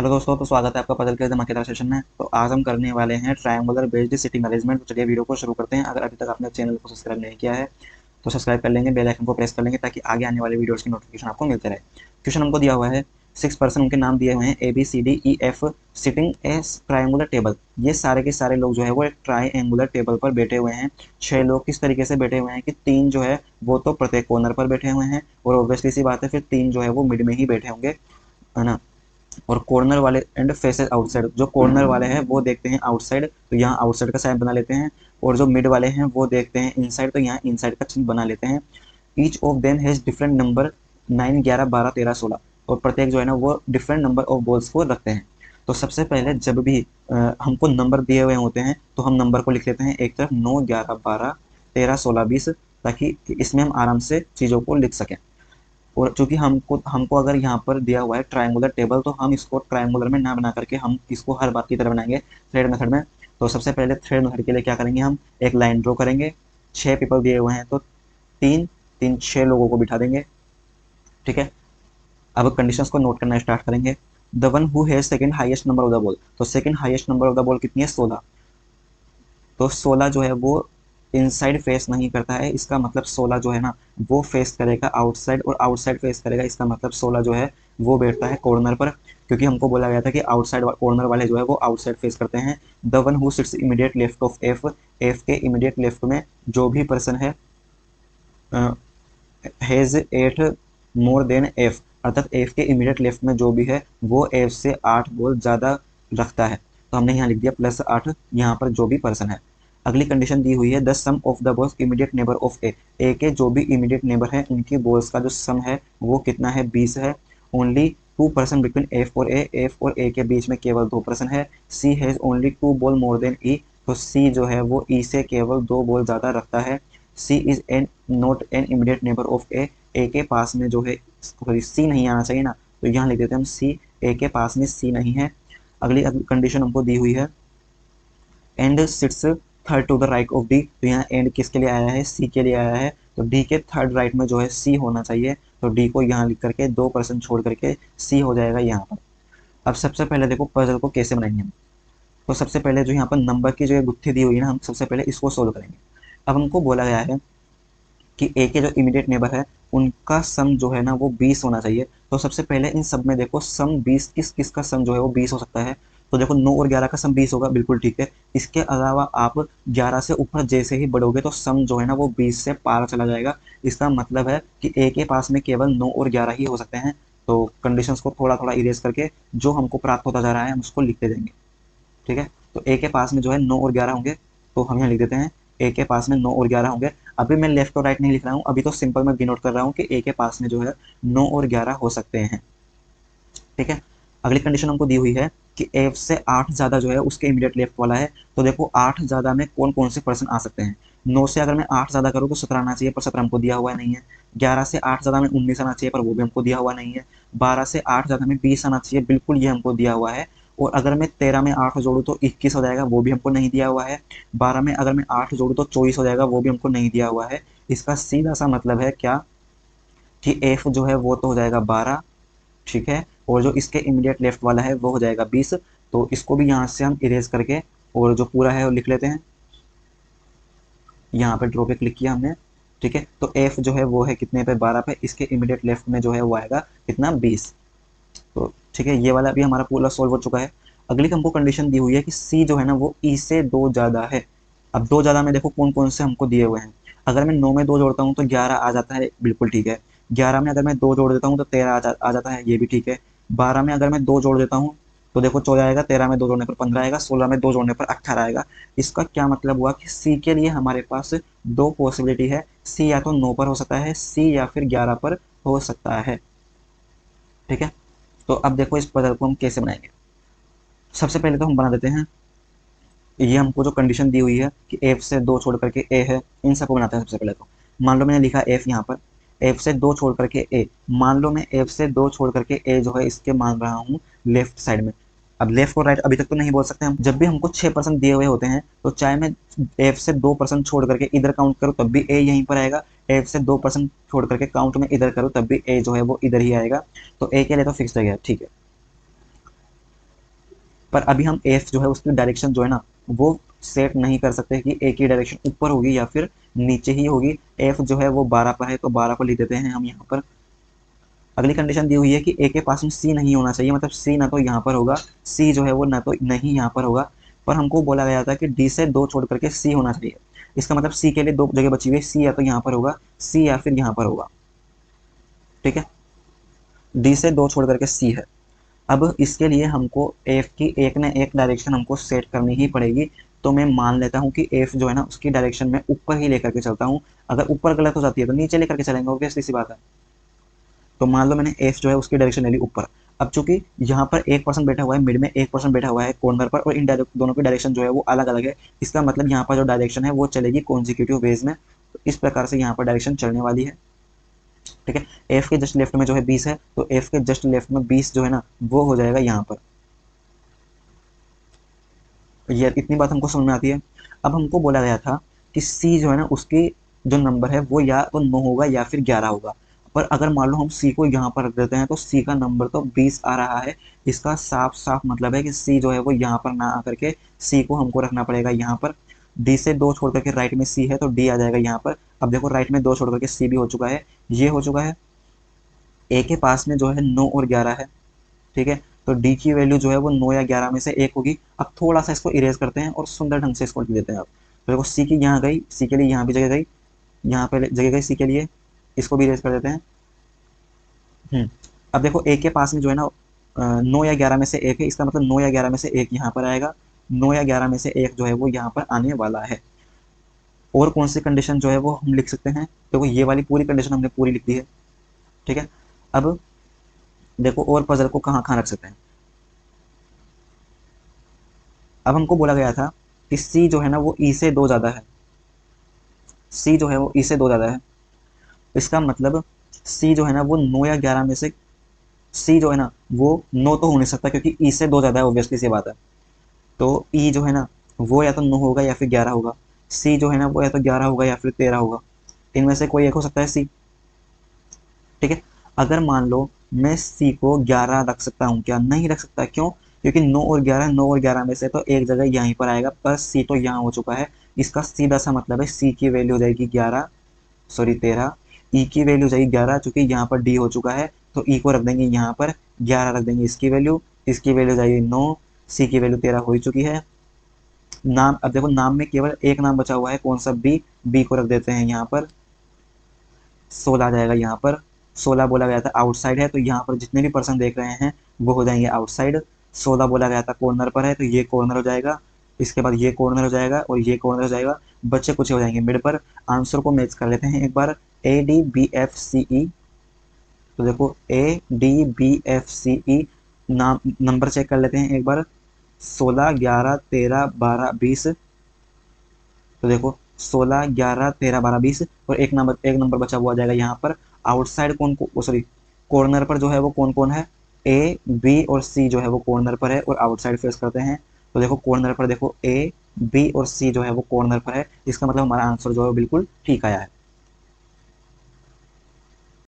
Hello दोस्तों, तो स्वागत है आपका पजल के धमाकेदार सेशन में। तो आज हम करने वाले हैं ट्रायंगुलर बेस्ड सिटिंग अरेंजमेंट। तो चलिए वीडियो को शुरू करते हैं। अगर अभी तक आपने चैनल को सब्सक्राइब नहीं किया है तो सब्सक्राइब कर लेंगे, बेल आइकन को प्रेस कर लेंगे ताकि आगे आने वाले वीडियोस की नोटिफिकेशन आपको मिलते रहे। क्वेश्चन हमको दिया हुआ है 6 पर्सन, उनके नाम दिए हुए हैं ABCDEF, सिटिंग ए ट्रायंगुलर टेबल। ये सारे के सारे लोग जो है वो एक ट्रायंगुलर टेबल पर बैठे हुए हैं। 6 लोग किस तरीके से बैठे हुए हैं कि 3 जो है वो तो प्रत्येक कॉर्नर पर बैठे हुए हैं, और ऑब्वियसली सी बात है फिर 3 जो है वो मिड में ही बैठे होंगे, है ना। और कॉर्नर वाले एंड फेसेस आउटसाइड, जो कॉर्नर वाले हैं वो देखते हैं आउटसाइड, तो यहाँ आउटसाइड का साइन बना लेते हैं। और जो मिड वाले हैं वो देखते हैं इनसाइड, तो यहाँ इनसाइड का चिन्ह बना लेते हैं। Each of them has different number 9, 11, 12, 13, 16, और प्रत्येक जो है ना वो डिफरेंट नंबर ऑफ बॉल्स को रखते हैं। तो सबसे पहले जब भी हमको नंबर दिए हुए होते हैं तो हम नंबर को लिख लेते हैं एक तरफ 9, 11, 12, 13, 16, 20, ताकि इसमें हम आराम से चीज़ों को लिख सकें। और चूंकि हमको हमको अगर यहाँ पर दिया हुआ है ट्रायंगुलर टेबल, तो हम इसको ट्रायंगुलर में ना बना करके हम इसको हर बार की तरह बनाएंगे थ्रेड मेथड में। तो सबसे पहले थ्रेड मेथड के लिए क्या करेंगे, हम एक लाइन ड्रॉ करेंगे। 6 पीपल दिए हुए हैं तो तीन तीन 6 लोगों को बिठा देंगे, ठीक है। अब कंडीशंस को नोट करना स्टार्ट करेंगे। The one who has second highest number of the ball, तो second highest number of the ball कितनी है, 16। तो 16 जो है वो इनसाइड फेस नहीं करता है, इसका मतलब 16 जो है ना वो फेस करेगा आउटसाइड, और आउटसाइड फेस करेगा, इसका मतलब 16 जो है वो बैठता है कॉर्नर पर, क्योंकि हमको बोला गया था कि आउटसाइड कॉर्नर वाले जो है वो आउटसाइड फेस करते हैं। The one who sits immediate left of F, F के इमीडिएट लेफ्ट में जो भी पर्सन है हैज 8 मोर देन एफ, अर्थात एफ के इमीडिएट लेफ्ट में जो भी है वो एफ से 8 बॉल ज़्यादा रखता है। तो हमने यहाँ लिख दिया +8 यहाँ पर जो भी पर्सन है। अगली कंडीशन दी हुई है the sum of the balls immediate neighbour of A के जो भी इमीडिएट नेबर है उनकी बॉल्स का जो सम है वो कितना है, 20 है। ओनली 2 पर्सन बिटवीन एफ और ए, एफ और ए के बीच में केवल 2 पर्सन है। C has only 2 ball more than E, तो सी जो है वो ई से केवल 2 बॉल ज़्यादा रखता है। C is an not an immediate neighbour of A, A के पास में जो है, सॉरी सी नहीं आना चाहिए ना, तो यहाँ लिख देते हैं हम सी, ए के पास में सी नहीं है। अगली कंडीशन हमको दी हुई है and sits third to the right of D, तो यहाँ एंड किसके लिए आया है, सी के लिए आया है, तो डी के थर्ड राइट में जो है सी होना चाहिए, तो डी को यहाँ लिख करके 2 पर्सन छोड़ करके सी हो जाएगा यहाँ पर। अब सबसे पहले देखो पजल को कैसे बनाएंगे हम। तो सबसे पहले जो यहाँ पर नंबर की जो ये गुत्थी दी हुई है ना, हम सबसे पहले इसको सोल्व करेंगे। अब हमको बोला गया है कि ए के जो इमीडिएट नेबर है उनका सम जो है ना वो 20 होना चाहिए। तो सबसे पहले इन सब में देखो सम 20, किस किस का सम जो है वो 20 हो सकता है। तो देखो 9 और 11 का सम 20 होगा, बिल्कुल ठीक है। इसके अलावा आप 11 से ऊपर जैसे ही बढ़ोगे तो सम जो है ना वो 20 से पार चला जाएगा। इसका मतलब है कि ए के पास में केवल 9 और 11 ही हो सकते हैं। तो कंडीशंस को थोड़ा थोड़ा इरेज करके जो हमको प्राप्त होता जा रहा है हम उसको लिखते जाएंगे, ठीक है। तो ए के पास में जो है 9 और 11 होंगे, तो हम यहाँ लिख देते हैं ए के पास में 9 और 11 होंगे। अभी मैं लेफ्ट और राइट नहीं लिख रहा हूँ, अभी तो सिंपल मैं डिनोट कर रहा हूँ कि ए के पास में जो है 9 और 11 हो सकते हैं, ठीक है। अगली कंडीशन हमको दी हुई है कि एफ से 8 ज़्यादा जो है उसके इमीडिएट लेफ्ट वाला है। तो देखो 8 ज़्यादा में कौन कौन से पर्सन आ सकते हैं। 9 से अगर मैं 8 ज़्यादा करूँ तो 17 आना चाहिए, पर 17 हमको दिया हुआ नहीं है। 11 से 8 ज़्यादा में 19 आना चाहिए, पर वो भी हमको दिया हुआ नहीं है। 12 से 8 ज़्यादा में 20 आना चाहिए, बिल्कुल ये हमको दिया हुआ है। और अगर मैं 13 में 8 जोड़ूँ तो 21 हो जाएगा, वो भी हमको नहीं दिया हुआ है। 12 में अगर मैं 8 जोड़ूँ तो 24 हो जाएगा, वो भी हमको नहीं दिया हुआ है। इसका सीधा सा मतलब है क्या कि एफ जो है वो तो हो जाएगा 12, ठीक है। और जो इसके इमीडिएट लेफ्ट वाला है वो हो जाएगा 20। तो इसको भी यहाँ से हम इरेज करके और जो पूरा है वो लिख लेते हैं। यहाँ पे ड्रॉ पे क्लिक किया हमने, ठीक है। तो एफ जो है वो है कितने पे, 12 पे। इसके इमीडिएट लेफ्ट में जो है वो आएगा कितना, 20। तो ठीक है, ये वाला भी हमारा पूरा सॉल्व हो चुका है। अगली हमको कंडीशन दी हुई है कि सी जो है ना वो ई से 2 ज़्यादा है। अब 2 ज़्यादा में देखो कौन कौन से हमको दिए हुए हैं। अगर मैं 9 में 2 जोड़ता हूँ तो 11 आ जाता है, बिल्कुल ठीक है। 11 में अगर मैं 2 जोड़ देता हूँ तो 13 आ जाता है, ये भी ठीक है। 12 में अगर मैं 2 जोड़ देता हूँ तो देखो 14 आएगा, 13 में 2 जोड़ने पर 15 आएगा, 16 में 2 जोड़ने पर 18 आएगा। इसका क्या मतलब हुआ कि सी के लिए हमारे पास 2 पॉसिबिलिटी है। सी या तो 9 पर हो सकता है, सी या फिर 11 पर हो सकता है, ठीक है। तो अब देखो इस पजल को हम कैसे बनाएंगे। सबसे पहले तो हम बना देते हैं, ये हमको जो कंडीशन दी हुई है कि एफ से 2 छोड़ करके ए है, इन सबको बनाते हैं। सबसे पहले तो मान लो मैंने लिखा एफ यहाँ पर, एफ से 2 छोड़ करके ए, मान लो मैं एफ से 2 छोड़ करके ए जो है इसके मान रहा हूँ लेफ्ट साइड में। अब लेफ्ट और राइट अभी तक तो नहीं बोल सकते हम। जब भी हमको 6% दिए हुए होते हैं तो चाहे मैं एफ से 2% छोड़ करके इधर काउंट करूँ तब भी ए यहीं पर आएगा, एफ से 2% छोड़ करके काउंट में इधर करूँ तब भी ए जो है वो इधर ही आएगा। तो ए के लिए तो फिक्स हो गया, ठीक है। पर अभी हम एफ जो है उसकी डायरेक्शन जो है ना वो सेट नहीं कर सकते कि ए की डायरेक्शन ऊपर होगी या फिर नीचे ही होगी। एफ जो है वो 12 पर है तो 12 को लिख देते हैं हम यहाँ पर। अगली कंडीशन दी हुई है कि ए के पास में सी नहीं होना चाहिए, मतलब सी ना तो यहाँ पर होगा, सी जो है वो ना तो नहीं यहाँ पर होगा। पर हमको बोला गया था कि डी से 2 छोड़ करके सी होना चाहिए। इसका मतलब सी के लिए 2 जगह बची हुई है, सी या तो यहाँ पर होगा, सी या फिर यहाँ पर होगा। ठीक है, डी से 2 छोड़ करके सी है। अब इसके लिए हमको एफ की एक न एक डायरेक्शन हमको सेट करनी ही पड़ेगी। तो मैं मान लेता हूँ कि एफ जो है ना उसकी डायरेक्शन में ऊपर ही लेकर के चलता हूँ। अगर ऊपर गलत हो जाती है तो नीचे लेकर के चलेंगे, ऑब्वियसली सी बात है। तो मान लो मैंने एफ जो है उसकी डायरेक्शन ले ली ऊपर। अब चूंकि यहाँ पर एक पर्सन बैठा हुआ है, मिड में एक पर्सन बैठा हुआ है कॉर्नर पर, और इन दोनों की डायरेक्शन जो है वो अलग अलग है। इसका मतलब यहाँ पर जो डायरेक्शन है वो चलेगी कॉन्जिक्यूटिव वेज में। तो इस प्रकार से यहाँ पर डायरेक्शन चलने वाली है। ठीक है, एफ के जस्ट लेफ्ट में जो है 20 है, तो एफ के जस्ट लेफ्ट में 20 जो है ना वो हो जाएगा यहाँ पर। ये इतनी बात हमको समझ में आती है। अब हमको बोला गया था कि सी जो है ना उसकी जो नंबर है वो या तो 9 होगा या फिर 11 होगा। पर अगर मान लो हम सी को यहाँ पर रख देते हैं तो सी का नंबर तो 20 आ रहा है। इसका साफ साफ मतलब है कि सी जो है वो यहाँ पर ना आकर के सी को हमको रखना पड़ेगा यहाँ पर। डी से 2 छोड़ करके राइट में सी है तो डी आ जाएगा यहाँ पर। अब देखो राइट में 2 छोड़ करके सी भी हो चुका है, ये हो चुका है। ए के पास में जो है 9 और 11 है। ठीक है, तो डी की वैल्यू जो है वो 9 या 11 में से एक होगी। अब थोड़ा सा इसको इरेज करते हैं और सुंदर ढंग से इसको लिख देते हैं। अब तो देखो सी की यहाँ गई, सी के लिए यहाँ भी जगह गई, यहाँ पे जगह गई सी के लिए, इसको भी इरेज कर देते हैं। अब देखो ए के पास में जो है ना 9 या 11 में से एक है, इसका मतलब 9 या 11 में से एक यहाँ पर आएगा, 9 या 11 में से एक जो है वो यहाँ पर आने वाला है। और कौन सी कंडीशन जो है वो हम लिख सकते हैं, देखो ये वाली पूरी कंडीशन हमने पूरी लिख दी है। ठीक है, अब देखो और पजल को कहाँ कहाँ रख सकते हैं। अब हमको बोला गया था कि सी जो है ना वो ई से 2 ज़्यादा है, सी जो है वो ई से 2 ज़्यादा है। इसका मतलब सी जो है ना वो 9 या 11 में से, सी जो है ना वो 9 तो हो नहीं सकता क्योंकि ई से 2 ज़्यादा है, ऑब्वियसली सी बात है। तो ई जो है ना वो या तो 9 होगा या फिर 11 होगा। सी जो है ना वो या तो 11 होगा या फिर 13 होगा, इनमें से कोई एक हो सकता है सी। ठीक है, अगर मान लो मैं सी को 11 रख सकता हूँ क्या, नहीं रख सकता, क्यों? क्योंकि 9 और 11, 9 और 11 में से तो एक जगह यहीं पर आएगा, पर सी तो यहाँ हो चुका है। इसका सीधा सा मतलब है सी की वैल्यू हो जाएगी 11, सॉरी 13। ई की वैल्यू हो जाएगी 11 चूंकि यहाँ पर डी हो चुका है, तो ई को रख देंगे यहाँ पर, 11 रख देंगे इसकी वैल्यू, इसकी वैल्यू हो जाएगी 9, सी की वैल्यू 13 हो ही चुकी है। नाम, अब देखो नाम में केवल एक नाम बचा हुआ है, कौन सा? बी। बी को रख देते हैं यहाँ पर, 16 आ जाएगा यहाँ पर। 16 बोला गया था आउटसाइड है, तो यहाँ पर जितने भी पर्सन देख रहे हैं वो हो जाएंगे आउटसाइड। 16 बोला गया था कॉर्नर पर है, तो ये कॉर्नर हो जाएगा, इसके बाद ये कॉर्नर हो जाएगा और ये कॉर्नर हो जाएगा, बच्चे कुछ हो जाएंगे मिड पर। आंसर को मैच कर लेते हैं एक बार, A D B F C E. तो देखो A D B F C E, नाम नंबर चेक कर लेते हैं एक बार, 16, 11, 13, 12, 20। तो देखो 16, 11, 13, 12, 20 और एक नंबर बचा हुआ जाएगा यहाँ पर। आउटसाइड कौन को, सॉरी कॉर्नर पर जो है वो कौन कौन है? ए बी और सी जो है वो कॉर्नर पर है और आउटसाइड फेस करते हैं। तो देखो कॉर्नर पर देखो ए बी और सी जो है वो कॉर्नर पर है, इसका मतलब हमारा आंसर जो है बिल्कुल ठीक आया है।